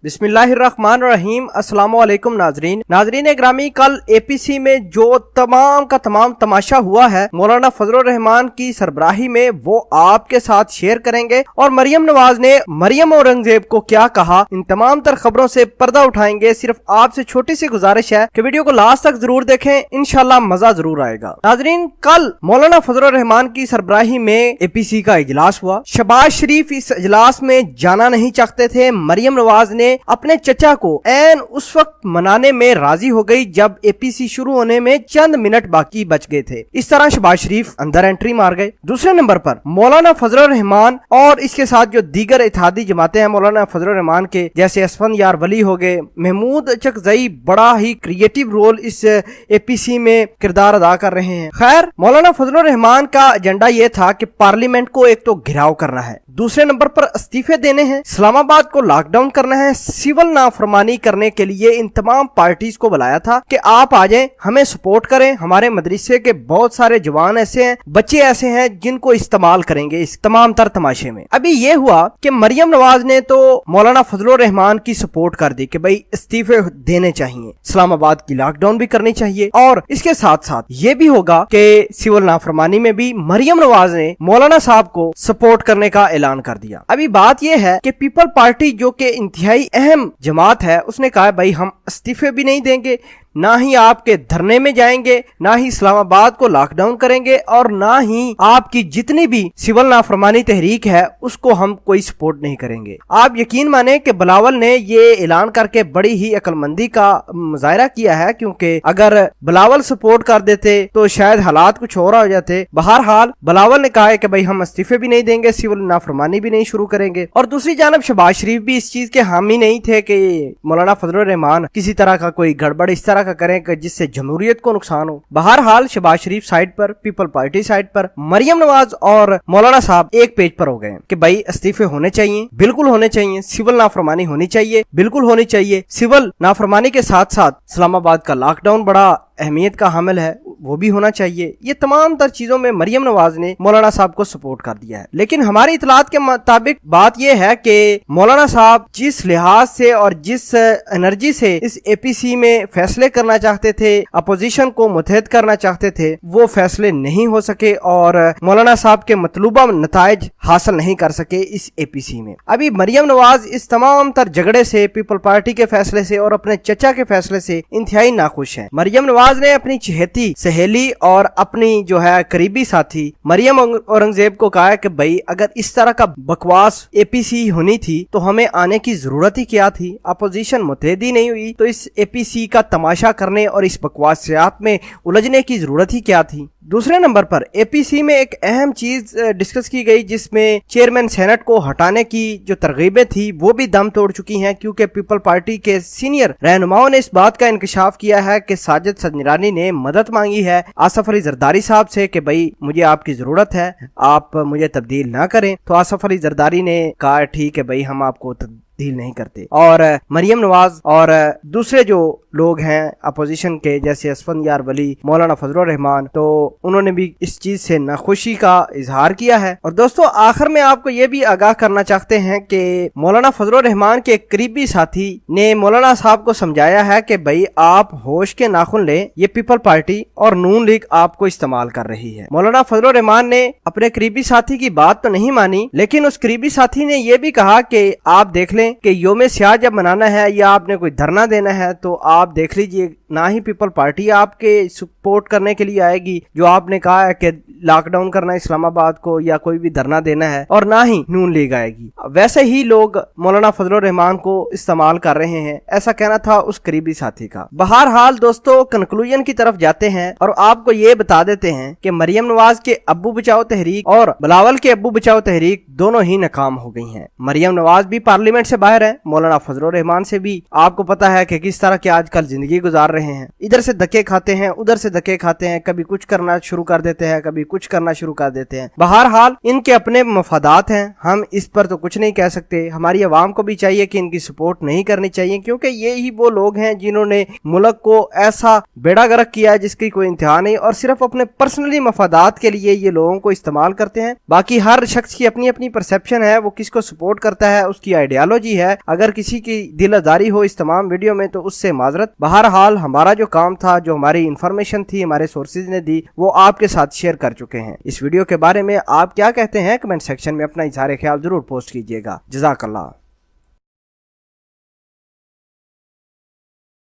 बिस्मिल्लाहिर्रहमानिर्रहीम। अस्सलाम वालेकुम नाजरीन ग्रामी, कल एपीसी में जो तमाम का तमाम तमाशा हुआ है मौलाना फजल रहमान की सरबराही में, वो आपके साथ शेयर करेंगे। और मरियम नवाज ने मरियम औरंगजेब को क्या कहा, इन तमाम तर खबरों से पर्दा उठाएंगे। सिर्फ आपसे छोटी सी गुजारिश है कि वीडियो को लास्ट तक जरूर देखें, इंशाल्लाह मजा जरूर आएगा। नाजरीन, कल मौलाना फजल रहमान की सरबराही में एपीसी का इजलास हुआ। शहबाज शरीफ इस इजलास में जाना नहीं चाहते थे। मरियम नवाज ने अपने चचा को ऐन उस वक्त मनाने में राजी हो गई जब एपीसी शुरू होने में चंद मिनट बाकी बच गए थे। इस तरह शहबाज शरीफ अंदर एंट्री मार गए। दूसरे नंबर पर मौलाना फजल रहमान और इसके साथ जो दीगर इत्तेहादी जमातें हैं मौलाना फजल रहमान के, जैसे असफन यार वली हो गए, महमूद चकजई बड़ा ही क्रिएटिव रोल इस एपीसी में किरदार अदा कर रहे हैं। खैर, मौलाना फजल रहमान का एजेंडा ये था कि पार्लियामेंट को एक तो घिराव करना है, दूसरे नंबर पर इस्तीफे देने हैं, इस्लामाबाद को लॉकडाउन करना है। सिविल नाफरमानी करने के लिए इन तमाम पार्टीज को बुलाया था कि आप आ जाएं, हमें सपोर्ट करें। हमारे मदरसे के बहुत सारे जवान ऐसे हैं, बच्चे ऐसे हैं जिनको इस्तेमाल करेंगे इस तमाम तर तमाशे में। अभी ये हुआ कि मरियम नवाज ने तो मौलाना फजल रहमान की सपोर्ट कर दी कि भाई इस्तीफे देने चाहिए, इस्लामाबाद की लॉकडाउन भी करनी चाहिए, और इसके साथ साथ ये भी होगा कि सिविल नाफरमानी में भी मरियम नवाज ने मौलाना साहब को सपोर्ट करने का ऐलान कर दिया। अभी बात यह है कि पीपल पार्टी जो कि इंतहाई अहम जमात है, उसने कहा भाई हम इस्तीफे भी नहीं देंगे, ना ही आपके धरने में जाएंगे, ना ही इस्लामाबाद को लॉकडाउन करेंगे, और ना ही आपकी जितनी भी सिविल नाफरमानी तहरीक है उसको हम कोई सपोर्ट नहीं करेंगे। आप यकीन माने कि बिलावल ने ये ऐलान करके बड़ी ही अक्लमंदी का मुजाहरा किया है, क्योंकि अगर बिलावल सपोर्ट कर देते तो शायद हालात कुछ और हो जाते। बहरहाल बिलावल ने कहा है कि भाई हम इस्तीफे भी नहीं देंगे, सिविल नाफरमानी भी नहीं शुरू करेंगे। और दूसरी जानब शहबाज शरीफ भी इस चीज के हामी नहीं थे कि मौलाना फजल रहमान किसी तरह का कोई गड़बड़ इस तरह का करें कि जिससे जमहूरियत को नुकसान हो। बहरहाल शहबाज शरीफ साइड पर, पीपल पार्टी साइड पर, मरियम नवाज और मौलाना साहब एक पेज पर हो गए कि भाई इस्तीफे होने चाहिए, बिल्कुल होने चाहिए, सिविल नाफरमानी होनी चाहिए, बिल्कुल होनी चाहिए। सिविल नाफरमानी के साथ साथ इस्लामाबाद का लॉकडाउन बड़ा अहमियत का हामिल है, वो भी होना चाहिए। ये तमाम तर चीजों में मरियम नवाज ने मौलाना साहब को सपोर्ट कर दिया है। लेकिन हमारी इतलात के मुताबिक बात यह है कि मौलाना साहब जिस लिहाज से और जिस एनर्जी से इस एपीसी में फैसले करना चाहते थे, अपोजिशन को मुतहद करना चाहते थे, वो फैसले नहीं हो सके और मौलाना साहब के मतलूबा नताइज हासिल नहीं कर सके इस एपीसी में। अभी मरियम नवाज इस तमाम तर झगड़े से, पीपल पार्टी के फैसले से और अपने चचा के फैसले से इंतहाई नाखुश है। मरियम नवाज ने अपनी चहेती सहेली और अपनी जो है करीबी साथी मरियम औरंगजेब को कहा कि भाई अगर इस तरह का बकवास एपीसी होनी थी तो हमें आने की जरूरत ही क्या थी, अपोजिशन मुतहदी नहीं हुई तो इस एपीसी का तमाशा करने और इस बकवासियात में उलझने की जरूरत ही क्या थी। दूसरे नंबर पर एपीसी में एक अहम चीज डिस्कस की गई जिसमें चेयरमैन सेनेट को हटाने की जो तरगीबें थी वो भी दम तोड़ चुकी हैं, क्योंकि पीपल पार्टी के सीनियर रहनुमाओं ने इस बात का इंकशाफ किया है कि साजिद सजरानी ने मदद मांगी है आसफ अली जरदारी साहब से कि भाई मुझे आपकी जरूरत है, आप मुझे तब्दील ना करें। तो आसफ अली जरदारी ने कहा ठीक है भाई हम आपको तब्दील नहीं करते। और मरियम नवाज और दूसरे जो लोग हैं अपोजिशन के, जैसे असफन यार वली, मौलाना फजल रहमान, तो उन्होंने भी इस चीज से नाखुशी का इजहार किया है। और दोस्तों आखिर में आपको ये भी आगाह करना चाहते हैं कि मौलाना फजल रहमान के करीबी साथी ने मौलाना साहब को समझाया है कि भाई आप होश के नाखुन लें, ये पीपल पार्टी और नून लीग आपको इस्तेमाल कर रही है। मौलाना फजल रहमान ने अपने करीबी साथी की बात तो नहीं मानी, लेकिन उस करीबी साथी ने यह भी कहा कि आप देख लें कि योम स्याह जब मनाना है या आपने कोई धरना देना है तो आप देख लीजिए, ना ही पीपल पार्टी आपके सपोर्ट करने के लिए आएगी जो आपने कहा है कि लॉकडाउन करना इस्लामाबाद को या कोई भी धरना देना है, और ना ही नून लीग आएगी। वैसे ही लोग मौलाना फजल रहमान को इस्तेमाल कर रहे हैं, ऐसा कहना था उस करीबी साथी का। बहरहाल दोस्तों कंक्लूजन की तरफ जाते हैं और आपको ये बता देते हैं कि मरियम नवाज के अब्बू बचाओ तहरीक और बिलावल के अब्बू बचाओ तहरीक दोनों ही नाकाम हो गई हैं। मरियम नवाज भी पार्लियामेंट से बाहर है, मौलाना फजल रहमान से भी आपको पता है कि किस तरह की आजकल जिंदगी गुजार रहे रहे हैं, इधर से धक्के खाते हैं, उधर से धक्के खाते हैं, कभी कुछ करना शुरू कर देते हैं, कभी कुछ करना शुरू कर देते हैं। बहरहाल इनके अपने मफादात हैं, हम इस पर तो कुछ नहीं कह सकते। हमारी आवाम को भी चाहिए कि इनकी सपोर्ट नहीं करनी चाहिए, क्योंकि ये ही वो लोग हैं जिन्होंने मुल्क को ऐसा बेड़ा गर्क किया है जिसकी कोई इंतहा नहीं, और सिर्फ अपने पर्सनली मफादात के लिए ये लोगों को इस्तेमाल करते हैं। बाकी हर शख्स की अपनी अपनी परसेप्शन है, वो किसको सपोर्ट करता है, उसकी आइडियोलॉजी है। अगर किसी की दिल आजारी हो इस तमाम वीडियो में तो उससे माजरत। बहरहाल हमारा जो काम था, जो हमारी इंफॉर्मेशन थी, हमारे सोर्सेज ने दी, वो आपके साथ शेयर कर चुके हैं। इस वीडियो के बारे में आप क्या कहते हैं, कमेंट सेक्शन में अपना इजहार ख्याल जरूर पोस्ट कीजिएगा। जज़ाकल्लाह।